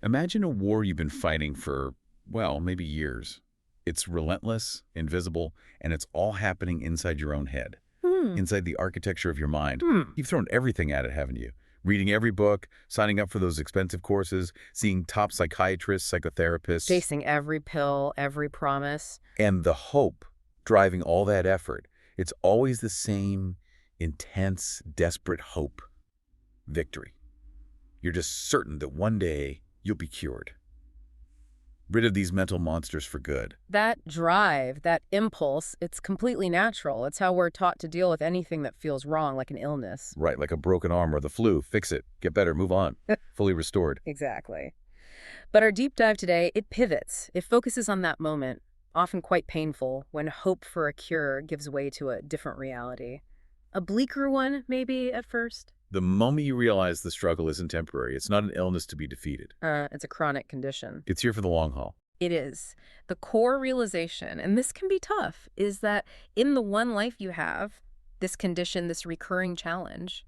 Imagine a war you've been fighting for, well, maybe years. It's relentless, invisible, and it's all happening inside your own head, Hmm. inside the architecture of your mind. Hmm. You've thrown everything at it, haven't you? Reading every book, signing up for those expensive courses, seeing top psychiatrists, psychotherapists, Chasing every pill, every promise. and the hope driving all that effort. It's always the same intense, desperate hope. Victory. You're just certain that one day you'll be cured. Rid of these mental monsters for good. That drive, that impulse, it's completely natural. It's how we're taught to deal with anything that feels wrong, like an illness. Right, like a broken arm or the flu. Fix it. Get better. Move on. Fully restored. Exactly. But our deep dive today, it pivots. It focuses on that moment, often quite painful, when hope for a cure gives way to a different reality. A bleaker one, maybe, at first. The moment you realize the struggle isn't temporary, it's not an illness to be defeated. It's a chronic condition. It's here for the long haul. It is. The core realization, and this can be tough, is that in the one life you have, this condition, this recurring challenge,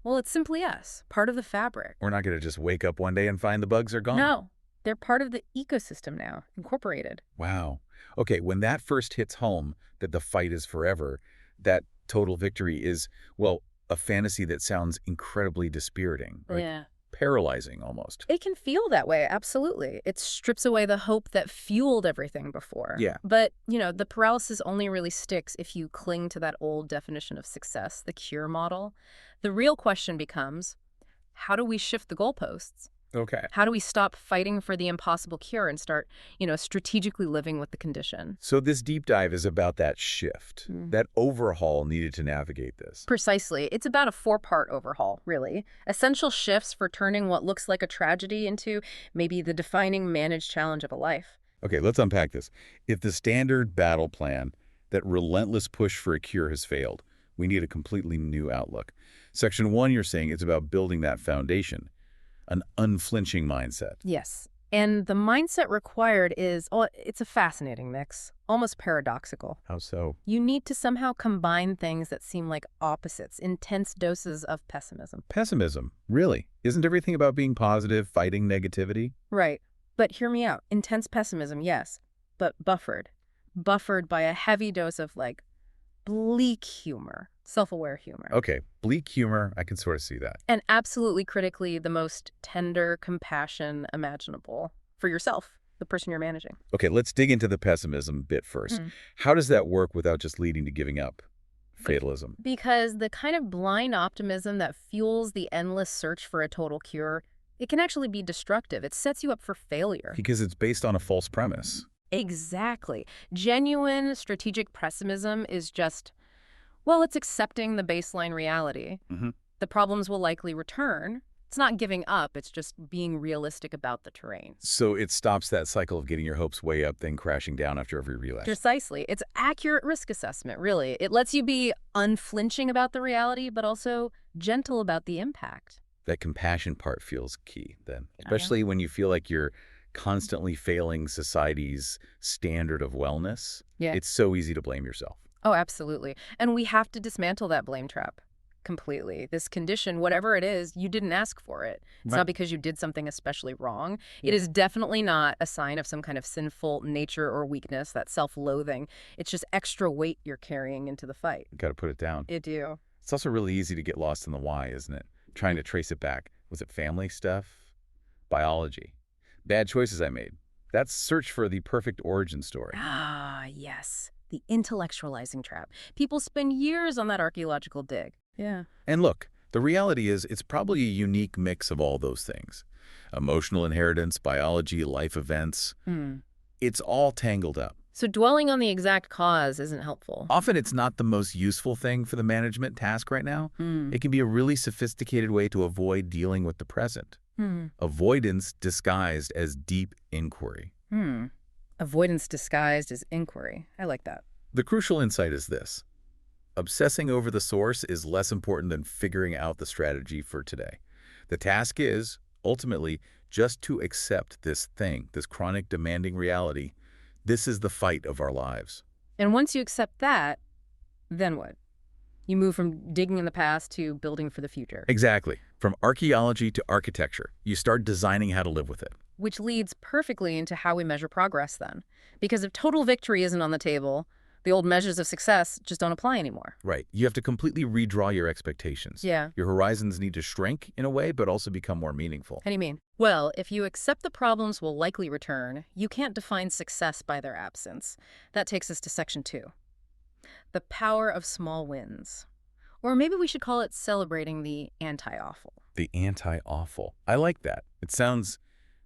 well, it's simply us, part of the fabric. We're not going to just wake up one day and find the bugs are gone. No, they're part of the ecosystem now, incorporated. Wow. Okay, when that first hits home, that the fight is forever, that total victory is, well, a fantasy that sounds incredibly dispiriting. Like Yeah. paralyzing almost. It can feel that way, absolutely. It strips away the hope that fueled everything before. Yeah. But, the paralysis only really sticks if you cling to that old definition of success, the cure model. The real question becomes, how do we shift the goalposts? Okay. How do we stop fighting for the impossible cure and start, strategically living with the condition? So this deep dive is about that shift, that overhaul needed to navigate this. Precisely. It's about a four-part overhaul, really. Essential shifts for turning what looks like a tragedy into maybe the defining managed challenge of a life. Okay, let's unpack this. If the standard battle plan, that relentless push for a cure has failed, we need a completely new outlook. Section 1, you're saying it's about building that foundation, an unflinching mindset. Yes. And the mindset required is, it's a fascinating mix, almost paradoxical. How so? You need to somehow combine things that seem like opposites, intense doses of pessimism. Pessimism, really? Isn't everything about being positive, fighting negativity? Right. But hear me out. Intense pessimism, yes, but buffered. Buffered by a heavy dose of, bleak humor, self-aware humor. Okay, bleak humor, I can sort of see that. And absolutely critically, the most tender compassion imaginable for yourself, the person you're managing. Okay, let's dig into the pessimism bit first. How does that work without just leading to giving up? Fatalism. Because the kind of blind optimism that fuels the endless search for a total cure, it can actually be destructive. It sets you up for failure. Because it's based on a false premise. Exactly. Genuine strategic pessimism is just, it's accepting the baseline reality. The problems will likely return. It's not giving up. It's just being realistic about the terrain. So it stops that cycle of getting your hopes way up, then crashing down after every relapse. Precisely. It's accurate risk assessment, really. It lets you be unflinching about the reality, but also gentle about the impact. That compassion part feels key then, especially when you feel like you're constantly failing society's standard of wellness. Yeah. It's so easy to blame yourself. Oh, absolutely. And we have to dismantle that blame trap completely. This condition, whatever it is, you didn't ask for it. It's not because you did something especially wrong. It is definitely not a sign of some kind of sinful nature or weakness, that self-loathing. It's just extra weight you're carrying into the fight. You got to put it down. You do. It's also really easy to get lost in the why, isn't it? Trying to trace it back. Was it family stuff? Biology? Bad choices I made. That's search for the perfect origin story. Ah, yes. The intellectualizing trap. People spend years on that archaeological dig. Yeah. And look, the reality is it's probably a unique mix of all those things. Emotional inheritance, biology, life events. It's all tangled up. So dwelling on the exact cause isn't helpful. Often it's not the most useful thing for the management task right now. It can be a really sophisticated way to avoid dealing with the present. Avoidance disguised as deep inquiry. Avoidance disguised as inquiry. I like that. The crucial insight is this. Obsessing over the source is less important than figuring out the strategy for today. The task is, ultimately, just to accept this thing, this chronic demanding reality. This is the fight of our lives. And once you accept that, then what? You move from digging in the past to building for the future. Exactly. From archaeology to architecture, you start designing how to live with it. Which leads perfectly into how we measure progress then. Because if total victory isn't on the table, the old measures of success just don't apply anymore. Right. You have to completely redraw your expectations. Yeah. Your horizons need to shrink in a way, but also become more meaningful. How do you mean? Well, if you accept the problems will likely return, you can't define success by their absence. That takes us to section 2. The power of small wins. Or maybe we should call it celebrating the anti-awful. The anti-awful. I like that. It sounds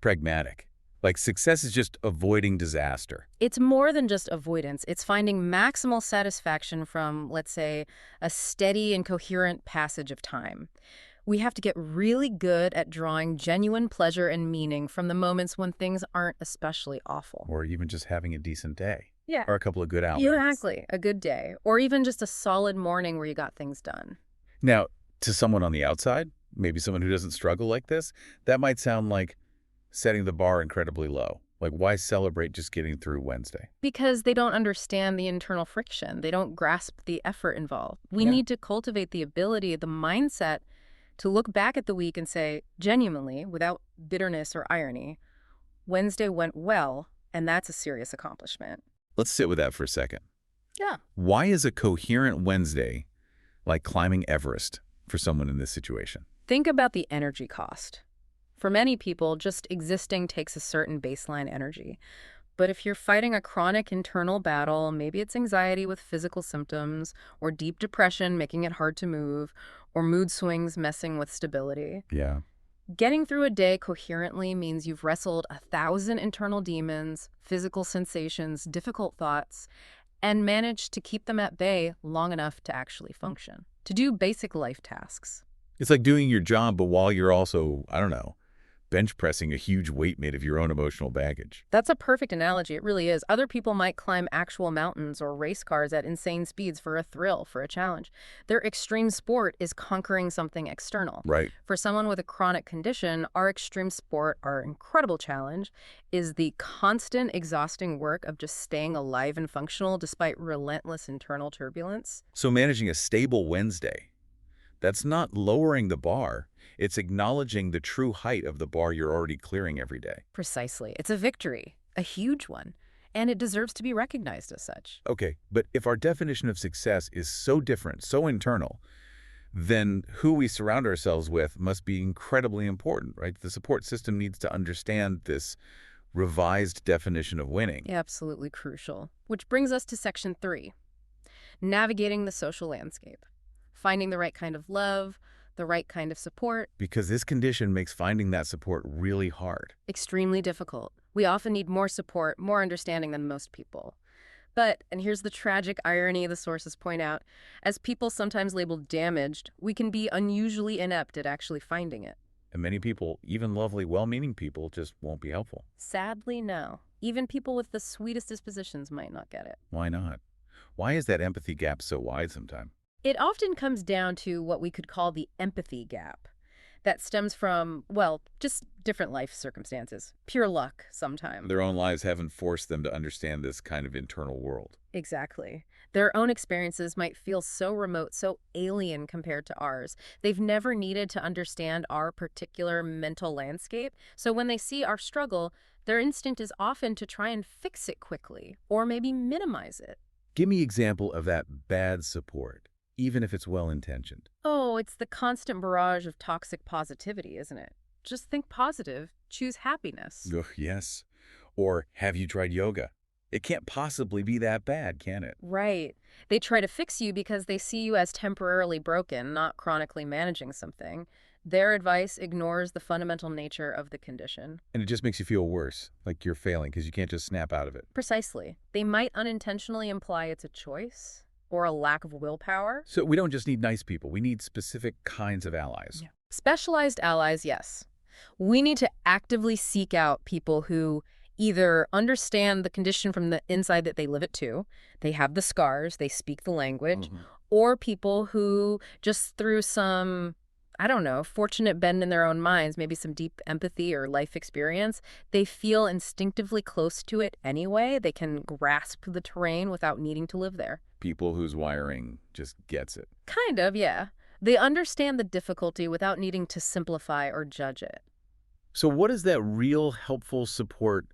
pragmatic. Like success is just avoiding disaster. It's more than just avoidance. It's finding maximal satisfaction from, let's say, a steady and coherent passage of time. We have to get really good at drawing genuine pleasure and meaning from the moments when things aren't especially awful. Or even just having a decent day. Yeah. Or a couple of good outlets. Exactly. A good day. Or even just a solid morning where you got things done. Now, to someone on the outside, maybe someone who doesn't struggle like this, that might sound like setting the bar incredibly low. Like, why celebrate just getting through Wednesday? Because they don't understand the internal friction. They don't grasp the effort involved. We need to cultivate the ability, the mindset, to look back at the week and say, genuinely, without bitterness or irony, Wednesday went well, and that's a serious accomplishment. Let's sit with that for a second. Yeah. Why is a coherent Wednesday like climbing Everest for someone in this situation? Think about the energy cost. For many people, just existing takes a certain baseline energy. But if you're fighting a chronic internal battle, maybe it's anxiety with physical symptoms, or deep depression making it hard to move, or mood swings messing with stability. Yeah. Getting through a day coherently means you've wrestled 1,000 internal demons, physical sensations, difficult thoughts, and managed to keep them at bay long enough to actually function, to do basic life tasks. It's like doing your job, but while you're also, I don't know, bench pressing a huge weight made of your own emotional baggage. That's a perfect analogy. It really is. Other people might climb actual mountains or race cars at insane speeds for a thrill, for a challenge. Their extreme sport is conquering something external. Right. For someone with a chronic condition, our extreme sport, our incredible challenge, is the constant, exhausting work of just staying alive and functional despite relentless internal turbulence. So managing a stable Wednesday, that's not lowering the bar. It's acknowledging the true height of the bar you're already clearing every day. Precisely. It's a victory, a huge one, and it deserves to be recognized as such. Okay, but if our definition of success is so different, so internal, then who we surround ourselves with must be incredibly important, right? The support system needs to understand this revised definition of winning. Absolutely crucial. Which brings us to section 3, navigating the social landscape. Finding the right kind of love, the right kind of support. Because this condition makes finding that support really hard. Extremely difficult. We often need more support, more understanding than most people. But, and here's the tragic irony the sources point out, as people sometimes labeled damaged, we can be unusually inept at actually finding it. And many people, even lovely, well-meaning people, just won't be helpful. Sadly, no. Even people with the sweetest dispositions might not get it. Why not? Why is that empathy gap so wide sometimes? It often comes down to what we could call the empathy gap. That stems from, well, just different life circumstances. Pure luck, sometimes. Their own lives haven't forced them to understand this kind of internal world. Exactly. Their own experiences might feel so remote, so alien compared to ours. They've never needed to understand our particular mental landscape. So when they see our struggle, their instinct is often to try and fix it quickly, or maybe minimize it. Give me an example of that bad support, even if it's well-intentioned. Oh, it's the constant barrage of toxic positivity, isn't it? Just think positive, choose happiness. Ugh, yes. Or, have you tried yoga? It can't possibly be that bad, can it? Right. They try to fix you because they see you as temporarily broken, not chronically managing something. Their advice ignores the fundamental nature of the condition. And it just makes you feel worse, like you're failing because you can't just snap out of it. Precisely. They might unintentionally imply it's a choice or a lack of willpower. So we don't just need nice people. We need specific kinds of allies. Yeah. Specialized allies, yes. We need to actively seek out people who either understand the condition from the inside that they live it to, they have the scars, they speak the language, or people who just through some, I don't know, fortunate bend in their own minds, maybe some deep empathy or life experience, they feel instinctively close to it anyway. They can grasp the terrain without needing to live there. People whose wiring just gets it. Kind of, yeah. They understand the difficulty without needing to simplify or judge it. So what does that real helpful support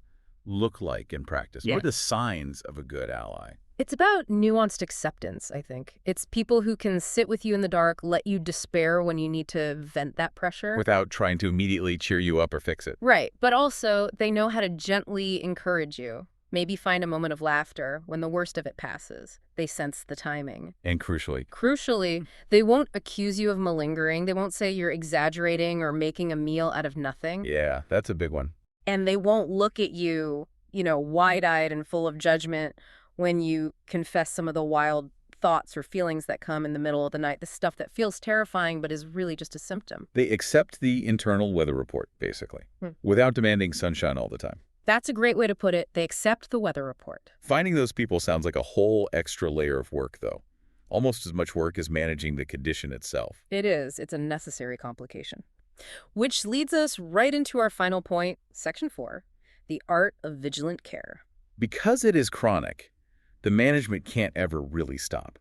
look like in practice? What Yeah. are the signs of a good ally? It's about nuanced acceptance, I think. It's people who can sit with you in the dark, let you despair when you need to vent that pressure. Without trying to immediately cheer you up or fix it. Right, but also they know how to gently encourage you. Maybe find a moment of laughter when the worst of it passes. They sense the timing. And crucially, Crucially, they won't accuse you of malingering. They won't say you're exaggerating or making a meal out of nothing. yeah, that's a big one. And they won't look at you, wide-eyed and full of judgment when you confess some of the wild thoughts or feelings that come in the middle of the night, the stuff that feels terrifying but is really just a symptom. They accept the internal weather report, basically, without demanding sunshine all the time. That's a great way to put it. They accept the weather report. Finding those people sounds like a whole extra layer of work, though. Almost as much work as managing the condition itself. It is. It's a necessary complication. Which leads us right into our final point, Section 4, the art of vigilant care. Because it is chronic, the management can't ever really stop.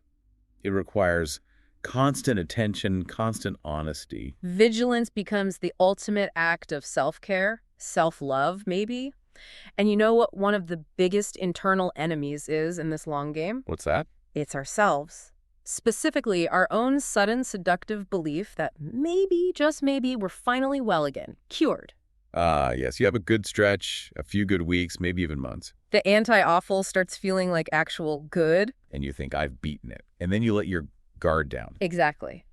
It requires constant attention, constant honesty. Vigilance becomes the ultimate act of self-care, self-love, maybe. And you know what one of the biggest internal enemies is in this long game? What's that? It's ourselves. Specifically, our own sudden seductive belief that maybe, just maybe, we're finally well again, cured. Yes, you have a good stretch, a few good weeks, maybe even months. The anti-awful starts feeling like actual good. And you think, I've beaten it. And then you let your guard down. Exactly.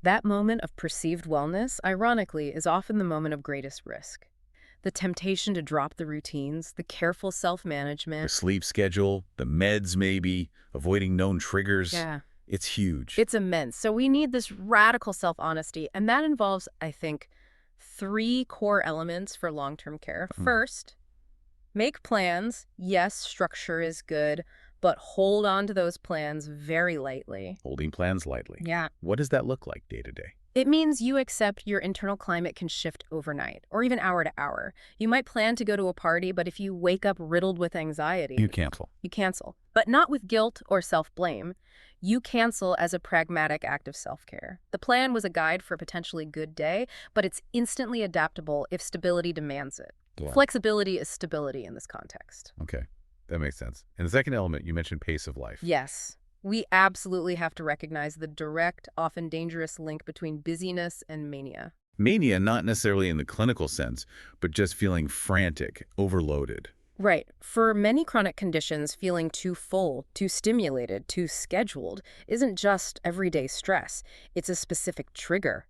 That moment of perceived wellness, ironically, is often the moment of greatest risk. The temptation to drop the routines, the careful The self-management. sleep schedule, the meds maybe, avoiding known triggers. Yeah, It's huge. it's immense. So we need this radical self-honesty, and that involves, I think, 3 core elements for long-term care. First, make plans. Yes, structure is good, but hold on to those plans very lightly. Holding plans lightly. Yeah. What does that look like day to day? It means you accept your internal climate can shift overnight, or even hour to hour. You might plan to go to a party, but if you wake up riddled with anxiety, You cancel. you cancel. But not with guilt or self-blame. You cancel as a pragmatic act of self-care. The plan was a guide for a potentially good day, but it's instantly adaptable if stability demands it. Yeah. Flexibility is stability in this context. Okay, that makes sense. And the second element, you mentioned pace of life. Yes, we absolutely have to recognize the direct, often dangerous link between busyness and mania. Mania, not necessarily in the clinical sense, but just feeling frantic, overloaded. Right. For many chronic conditions, feeling too full, too stimulated, too scheduled isn't just everyday stress. It's a specific trigger.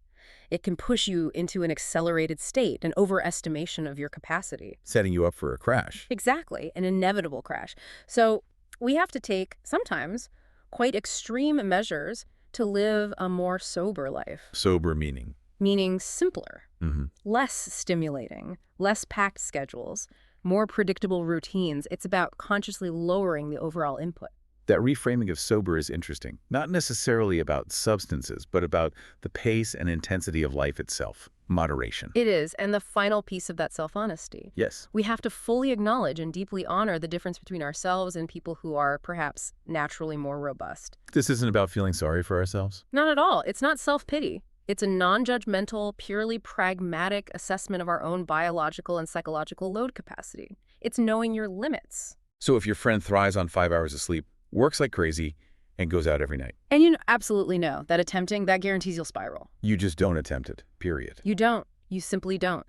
It can push you into an accelerated state, an overestimation of your capacity. Setting you up for a crash. Exactly, an inevitable crash. So we have to take, sometimes, quite extreme measures to live a more sober life, Sober meaning. meaning simpler, Mm-hmm. less stimulating, less packed schedules, more predictable routines. It's about consciously lowering the overall input. That reframing of sober is interesting. Not necessarily about substances, but about the pace and intensity of life itself. Moderation. It is, and the final piece of that self-honesty. Yes. We have to fully acknowledge and deeply honor the difference between ourselves and people who are perhaps naturally more robust. This isn't about feeling sorry for ourselves. Not at all. It's not self-pity. It's a non-judgmental, purely pragmatic assessment of our own biological and psychological load capacity. It's knowing your limits. So if your friend thrives on 5 hours of sleep, works like crazy, and goes out every night, And you absolutely know that attempting, that guarantees you'll spiral. you just don't attempt it, period. You don't. You simply don't.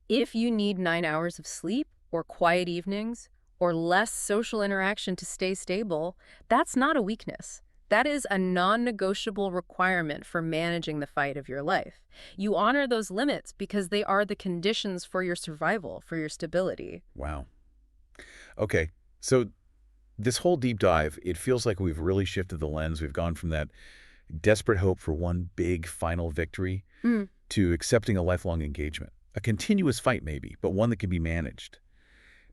If you need 9 hours of sleep or quiet evenings or less social interaction to stay stable, that's not a weakness. That is a non-negotiable requirement for managing the fight of your life. You honor those limits because they are the conditions for your survival, for your stability. Wow. Okay, so this whole deep dive, it feels like we've really shifted the lens. We've gone from that desperate hope for one big final victory to accepting a lifelong engagement. A continuous fight maybe, but one that can be managed.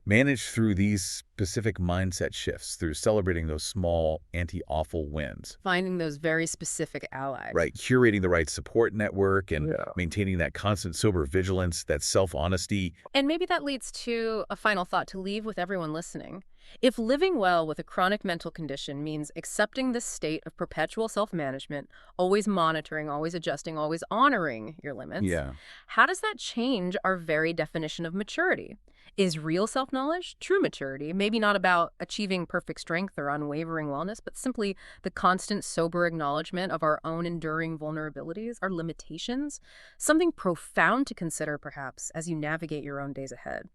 Managed through these specific mindset shifts, through celebrating those small anti-awful wins. Finding those very specific allies. Right, curating the right support network and Yeah. maintaining that constant sober vigilance, that self-honesty. And maybe that leads to a final thought to leave with everyone listening. If living well with a chronic mental condition means accepting this state of perpetual self-management, always monitoring, always adjusting, always honoring your limits, Yeah. how does that change our very definition of maturity? Is real self-knowledge true maturity? Maybe not about achieving perfect strength or unwavering wellness, but simply the constant sober acknowledgement of our own enduring vulnerabilities, our limitations? Something profound to consider, perhaps, as you navigate your own days ahead.